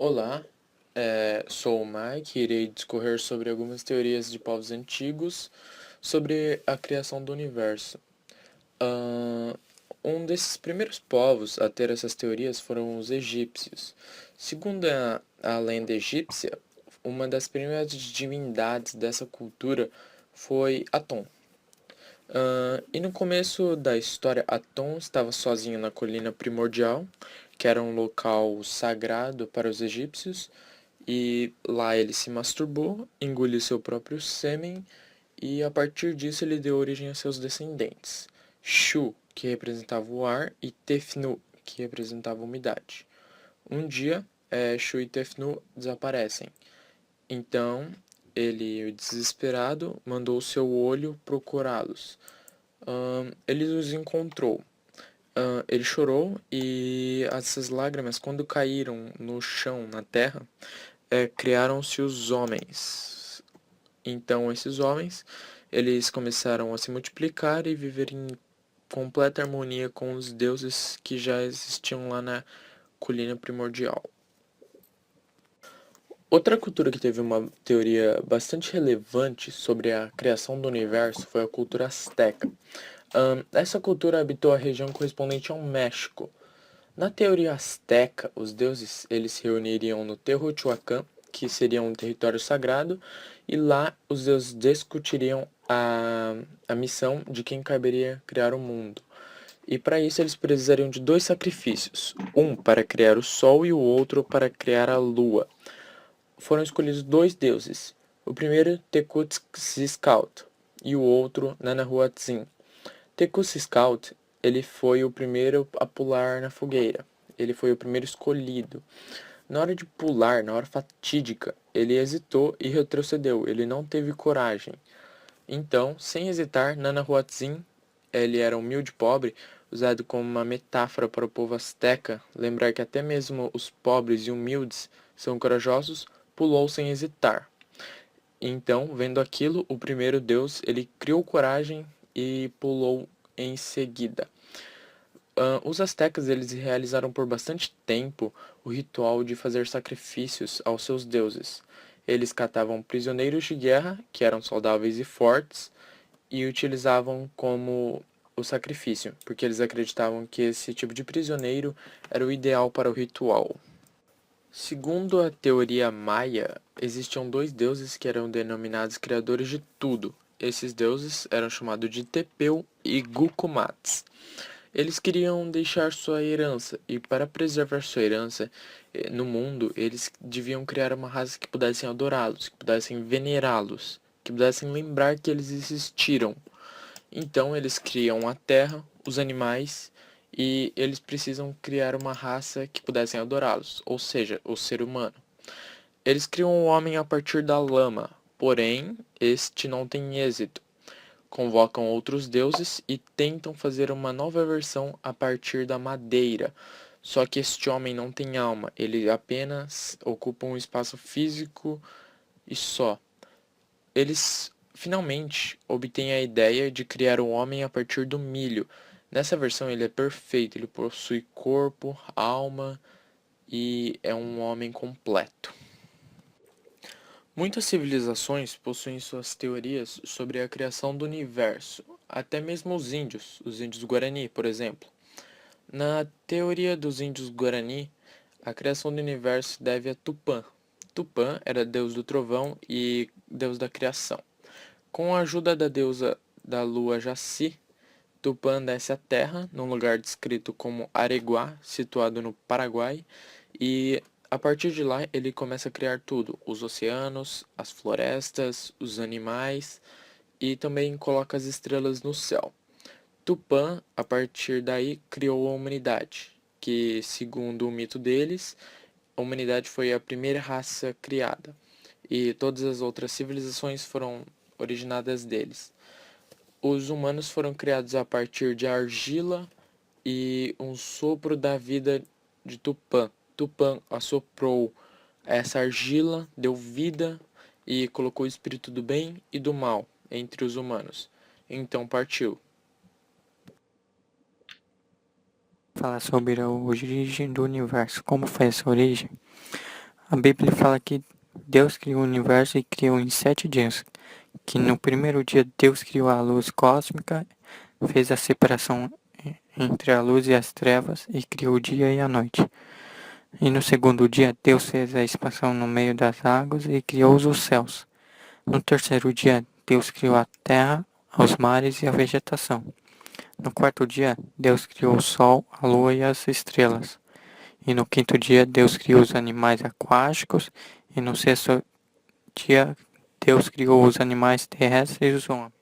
Olá, sou o Mike e irei discorrer sobre algumas teorias de povos antigos sobre a criação do universo. Ahn, Um desses primeiros povos a ter essas teorias foram os egípcios. Segundo a lenda egípcia, uma das primeiras divindades dessa cultura foi Atom. E no começo da história, Atom estava sozinho na colina primordial, que era um local sagrado para os egípcios, e lá ele se masturbou, engoliu seu próprio sêmen, e a partir disso ele deu origem a seus descendentes: Shu, que representava o ar, e Tefnu, que representava a umidade. Um dia, Shu e Tefnu desaparecem. Então, ele, desesperado, mandou seu olho procurá-los. Ele os encontrou. Ele chorou e essas lágrimas, quando caíram no chão, na terra, criaram-se os homens. Então, esses homens, eles começaram a se multiplicar e viver em completa harmonia com os deuses que já existiam lá na colina primordial. Outra cultura que teve uma teoria bastante relevante sobre a criação do universo foi a cultura azteca. Essa cultura habitou a região correspondente ao México. Na teoria azteca, os deuses eles se reuniriam no Teotihuacan, que seria um território sagrado, e lá os deuses discutiriam a missão de quem caberia criar o mundo. E para isso eles precisariam de dois sacrifícios, um para criar o sol e o outro para criar a lua. Foram escolhidos dois deuses, o primeiro Tecutzcalco e o outro Nanahuatzin. Tecutzcalco, ele foi o primeiro a pular na fogueira. Ele foi o primeiro escolhido. Na hora de pular, na hora fatídica, ele hesitou e retrocedeu. Ele não teve coragem. Então, sem hesitar, Nanahuatzin, ele era humilde e pobre, usado como uma metáfora para o povo asteca, lembrar que até mesmo os pobres e humildes são corajosos, pulou sem hesitar. Então, vendo aquilo, o primeiro deus, ele criou coragem e pulou em seguida. Os astecas eles realizaram por bastante tempo o ritual de fazer sacrifícios aos seus deuses. Eles catavam prisioneiros de guerra, que eram saudáveis e fortes, e utilizavam como o sacrifício, porque eles acreditavam que esse tipo de prisioneiro era o ideal para o ritual. Segundo a teoria maia, existiam dois deuses que eram denominados criadores de tudo. Esses deuses eram chamados de Tepeu e Gukumats. Eles queriam deixar sua herança, e para preservar sua herança no mundo, eles deviam criar uma raça que pudessem adorá-los, que pudessem venerá-los, que pudessem lembrar que eles existiram. Então eles criam a terra, os animais, e eles precisam criar uma raça que pudessem adorá-los, ou seja, o ser humano. Eles criam o homem a partir da lama, porém, este não tem êxito. Convocam outros deuses e tentam fazer uma nova versão a partir da madeira. Só que este homem não tem alma, ele apenas ocupa um espaço físico e só. Eles finalmente obtêm a ideia de criar o homem a partir do milho. Nessa versão ele é perfeito, ele possui corpo, alma e é um homem completo. Muitas civilizações possuem suas teorias sobre a criação do universo, até mesmo os índios Guarani, por exemplo. Na teoria dos índios Guarani, a criação do universo deve a Tupã. Tupã era deus do trovão e deus da criação. Com a ajuda da deusa da lua Jaci, Tupã desce à terra, num lugar descrito como Areguá, situado no Paraguai, e a partir de lá ele começa a criar tudo: os oceanos, as florestas, os animais, e também coloca as estrelas no céu. Tupã, a partir daí, criou a humanidade, que, segundo o mito deles, a humanidade foi a primeira raça criada, e todas as outras civilizações foram originadas deles. Os humanos foram criados a partir de argila e um sopro da vida de Tupã. Tupã assoprou essa argila, deu vida e colocou o espírito do bem e do mal entre os humanos. Então partiu. Falar sobre a origem do universo, como foi essa origem? A Bíblia fala que Deus criou o universo e criou em 7 dias, que no primeiro dia Deus criou a luz cósmica, fez a separação entre a luz e as trevas e criou o dia e a noite. E no segundo dia Deus fez a expansão no meio das águas e criou os céus. No terceiro dia Deus criou a terra, os mares e a vegetação. No quarto dia Deus criou o sol, a lua e as estrelas. E no quinto dia Deus criou os animais aquáticos. E no sexto dia Deus criou os animais terrestres e os homens.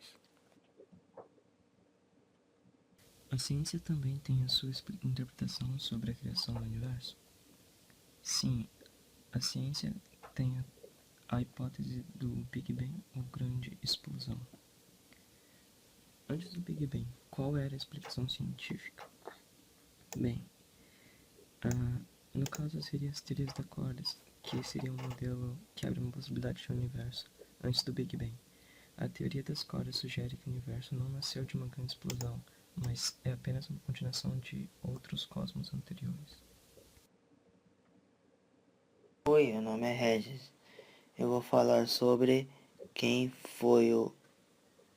A ciência também tem a sua interpretação sobre a criação do universo? Sim, a ciência tem a hipótese do Big Bang ou grande explosão. Antes do Big Bang, qual era a explicação científica? Bem, no caso seria as teorias das cordas, que seria um modelo que abre uma possibilidade de universo antes do Big Bang. A teoria das cordas sugere que o universo não nasceu de uma grande explosão, mas é apenas uma continuação de outros cosmos anteriores. Oi, meu nome é Regis. Eu vou falar sobre quem foi o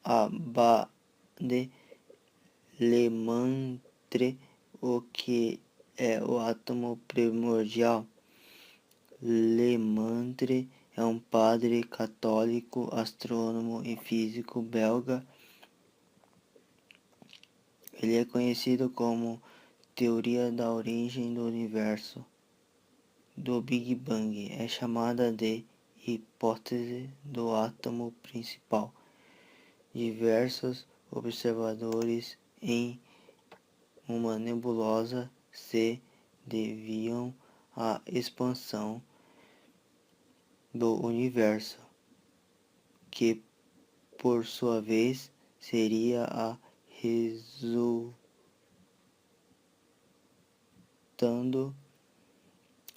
Abade Lemaitre, o que é o átomo primordial. Lemaitre é um padre católico, astrônomo e físico belga. Ele é conhecido como teoria da origem do universo, do Big Bang. É chamada de hipótese do átomo principal. Diversos observadores em uma nebulosa se deviam à expansão do universo, que por sua vez seria a resultando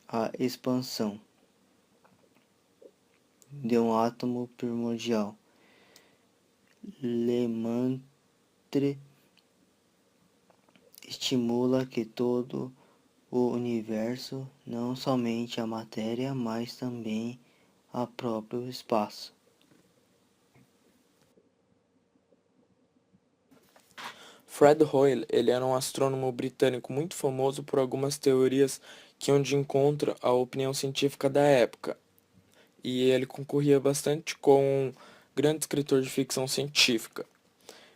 a expansão de um átomo primordial. Lemaitre estimula que todo o universo, não somente a matéria, mas também o próprio espaço. Fred Hoyle, ele era um astrônomo britânico muito famoso por algumas teorias que iam de encontro à opinião científica da época. E ele concorria bastante com um grande escritor de ficção científica.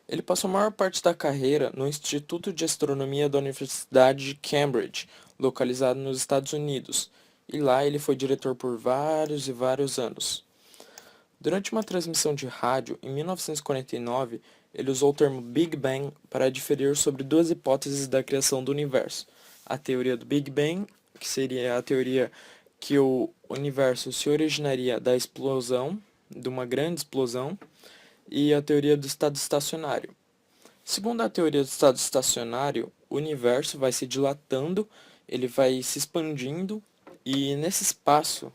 Ele passou a maior parte da carreira no Instituto de Astronomia da Universidade de Cambridge, localizado nos Estados Unidos, e lá ele foi diretor por vários e vários anos. Durante uma transmissão de rádio, em 1949, ele usou o termo Big Bang para diferir sobre duas hipóteses da criação do universo. A teoria do Big Bang, que seria a teoria que o universo se originaria da explosão, de uma grande explosão, e a teoria do estado estacionário. Segundo a teoria do estado estacionário, o universo vai se dilatando, ele vai se expandindo, e nesse espaço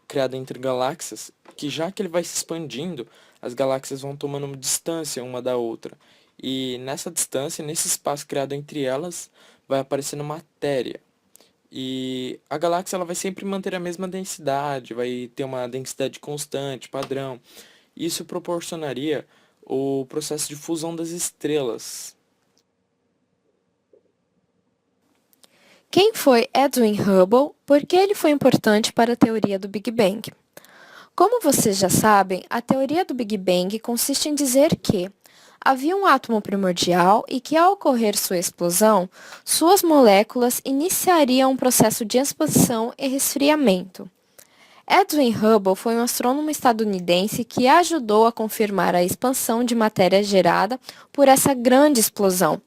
criado entre galáxias, que já que ele vai se expandindo, as galáxias vão tomando uma distância uma da outra. E nessa distância, nesse espaço criado entre elas, vai aparecendo matéria. E a galáxia ela vai sempre manter a mesma densidade, vai ter uma densidade constante, padrão. Isso proporcionaria o processo de fusão das estrelas. Quem foi Edwin Hubble? Por que ele foi importante para a teoria do Big Bang? Como vocês já sabem, a teoria do Big Bang consiste em dizer que havia um átomo primordial e que, ao ocorrer sua explosão, suas moléculas iniciariam um processo de expansão e resfriamento. Edwin Hubble foi um astrônomo estadunidense que ajudou a confirmar a expansão de matéria gerada por essa grande explosão.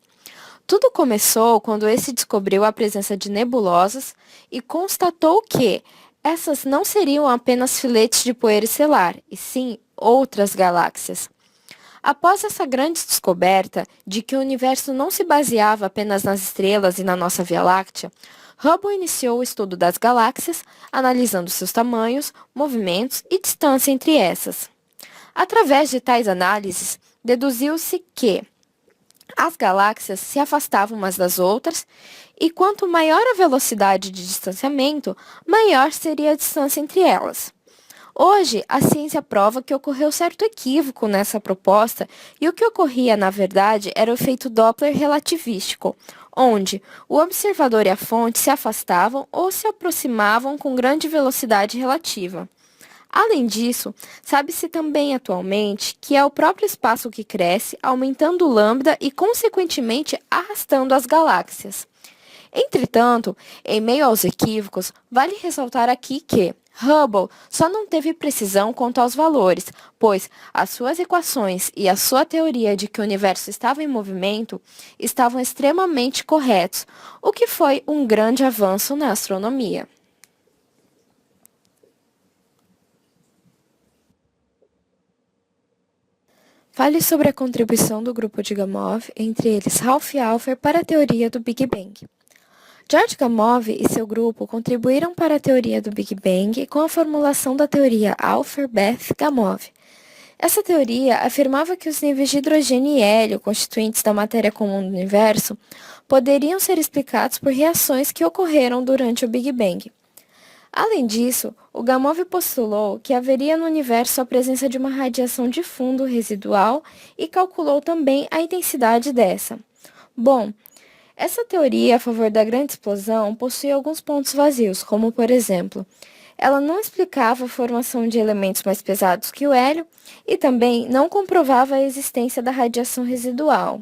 Tudo começou quando esse descobriu a presença de nebulosas e constatou que essas não seriam apenas filetes de poeira estelar, e sim outras galáxias. Após essa grande descoberta de que o universo não se baseava apenas nas estrelas e na nossa Via Láctea, Hubble iniciou o estudo das galáxias, analisando seus tamanhos, movimentos e distância entre essas. Através de tais análises, deduziu-se que As galáxias se afastavam umas das outras, e quanto maior a velocidade de distanciamento, maior seria a distância entre elas. Hoje, a ciência prova que ocorreu certo equívoco nessa proposta e o que ocorria, na verdade, era o efeito Doppler relativístico, onde o observador e a fonte se afastavam ou se aproximavam com grande velocidade relativa. Além disso, sabe-se também atualmente que é o próprio espaço que cresce, aumentando o lambda e, consequentemente, arrastando as galáxias. Entretanto, em meio aos equívocos, vale ressaltar aqui que Hubble só não teve precisão quanto aos valores, pois as suas equações e a sua teoria de que o universo estava em movimento estavam extremamente corretos, o que foi um grande avanço na astronomia. Fale sobre a contribuição do grupo de Gamow, entre eles Ralph Alpher, para a teoria do Big Bang. George Gamow e seu grupo contribuíram para a teoria do Big Bang com a formulação da teoria Alpher-Bethe-Gamow. Essa teoria afirmava que os níveis de hidrogênio e hélio, constituintes da matéria comum do universo, poderiam ser explicados por reações que ocorreram durante o Big Bang. Além disso, o Gamow postulou que haveria no universo a presença de uma radiação de fundo residual e calculou também a intensidade dessa. Bom, essa teoria a favor da grande explosão possui alguns pontos vazios, como por exemplo, ela não explicava a formação de elementos mais pesados que o hélio e também não comprovava a existência da radiação residual.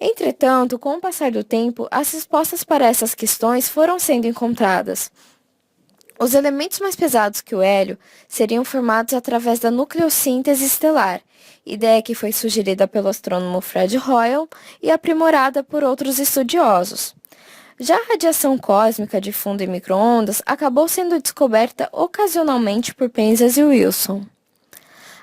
Entretanto, com o passar do tempo, as respostas para essas questões foram sendo encontradas. Os elementos mais pesados que o hélio seriam formados através da nucleossíntese estelar, ideia que foi sugerida pelo astrônomo Fred Hoyle e aprimorada por outros estudiosos. Já a radiação cósmica de fundo em micro-ondas acabou sendo descoberta ocasionalmente por Penzias e Wilson.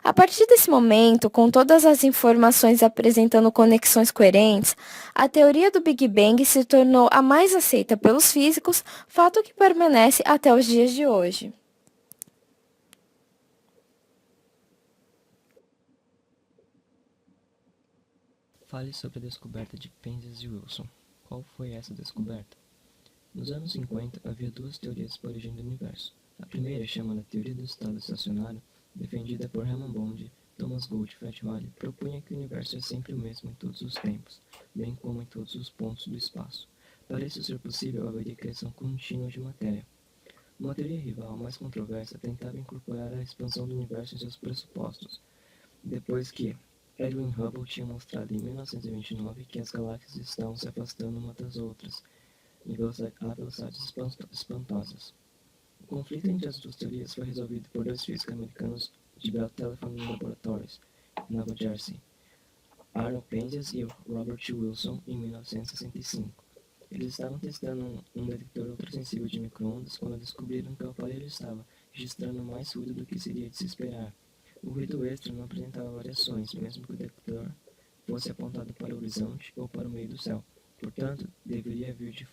A partir desse momento, com todas as informações apresentando conexões coerentes, a teoria do Big Bang se tornou a mais aceita pelos físicos, fato que permanece até os dias de hoje. Fale sobre a descoberta de Penzias e Wilson. Qual foi essa descoberta? Nos anos 50, havia duas teorias para a origem do universo. A primeira, chamada Teoria do Estado Estacionário, defendida por Hermann Bond, Thomas Gould e Fred Hoyle, propunha que o universo é sempre o mesmo em todos os tempos, bem como em todos os pontos do espaço. Para isso ser possível, haveria criação contínua de matéria. Uma teoria rival, mais controversa, tentava incorporar a expansão do universo em seus pressupostos, depois que Edwin Hubble tinha mostrado em 1929 que as galáxias estavam se afastando umas das outras, a velocidades espantosas. O conflito entre as duas teorias foi resolvido por dois físicos americanos de Bell Telephone Laboratories, em Nova Jersey, Arnold Penzias e Robert Wilson, em 1965. Eles estavam testando um detector ultrassensível de micro-ondas quando descobriram que o aparelho estava registrando mais ruído do que seria de se esperar. O ruído extra não apresentava variações, mesmo que o detector fosse apontado para o horizonte ou para o meio do céu. Portanto, deveria vir de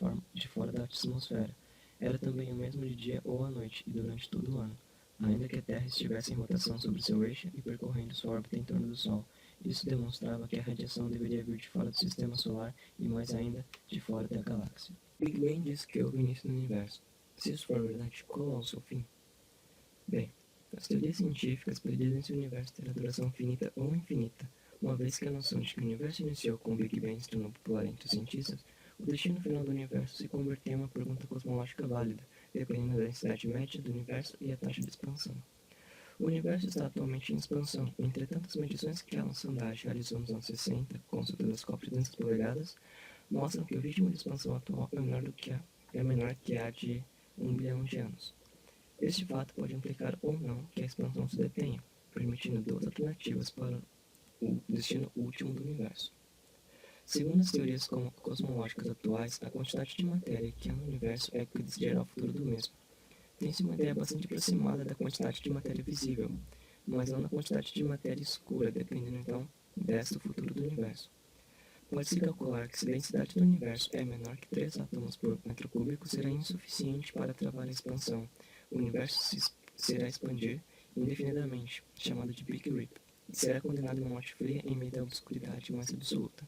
fora da atmosfera. Era também o mesmo de dia ou à noite e durante todo o ano, ainda que a Terra estivesse em rotação sobre seu eixo e percorrendo sua órbita em torno do Sol. Isso demonstrava que a radiação deveria vir de fora do sistema solar e, mais ainda, de fora da galáxia. Big Bang diz que houve início do universo. Se isso for verdade, qual é o seu fim? Bem, as teorias científicas predizem se o universo terá duração finita ou infinita. Uma vez que a noção de que o universo iniciou com o Big Bang se tornou popular entre os cientistas, o destino final do universo se converteu em uma pergunta cosmológica válida, dependendo da densidade média do universo e a taxa de expansão. O universo está atualmente em expansão, entretanto as medições que Alan Sandage realizou nos anos 60 com seu telescópio de 200 polegadas mostram que o ritmo de expansão atual é menor que a de 1 bilhão de anos. Este fato pode implicar ou não que a expansão se detenha, permitindo duas alternativas para o destino último do universo. Segundo as teorias cosmológicas atuais, a quantidade de matéria que há no universo é o que decidirá o futuro do mesmo. Tem-se uma ideia bastante aproximada da quantidade de matéria visível, mas não da quantidade de matéria escura, dependendo então desta o futuro do universo. Pode-se calcular que se a densidade do universo é menor que 3 átomos por metro cúbico, será insuficiente para travar a expansão. O universo será expandir indefinidamente, chamado de Big Rip, e será condenado a uma morte fria em meio da obscuridade mais absoluta.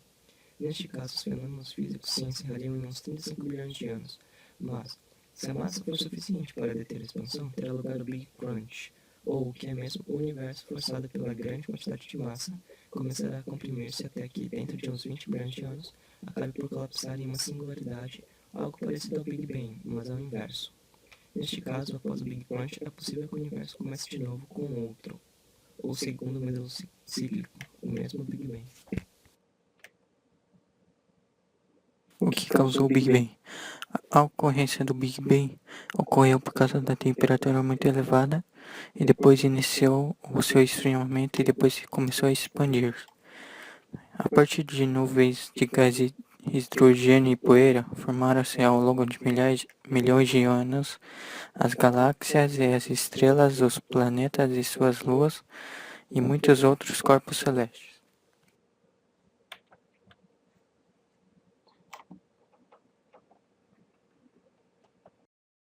Neste caso, os fenômenos físicos se encerrariam em uns 35 bilhões de anos. Mas, se a massa for suficiente para deter a expansão, terá lugar o Big Crunch, ou o que é mesmo o universo forçado pela grande quantidade de massa, começará a comprimir-se até que, dentro de uns 20 bilhões de anos, acabe por colapsar em uma singularidade, algo parecido ao Big Bang, mas ao inverso. Neste caso, após o Big Crunch, é possível que o universo comece de novo com outro, ou segundo o modelo cíclico, o mesmo Big Bang. O que causou o Big Bang? A ocorrência do Big Bang ocorreu por causa da temperatura muito elevada e depois iniciou o seu esfriamento e depois começou a expandir. A partir de nuvens de gás hidrogênio e poeira, formaram-se ao longo de milhões de anos as galáxias e as estrelas, os planetas e suas luas e muitos outros corpos celestes.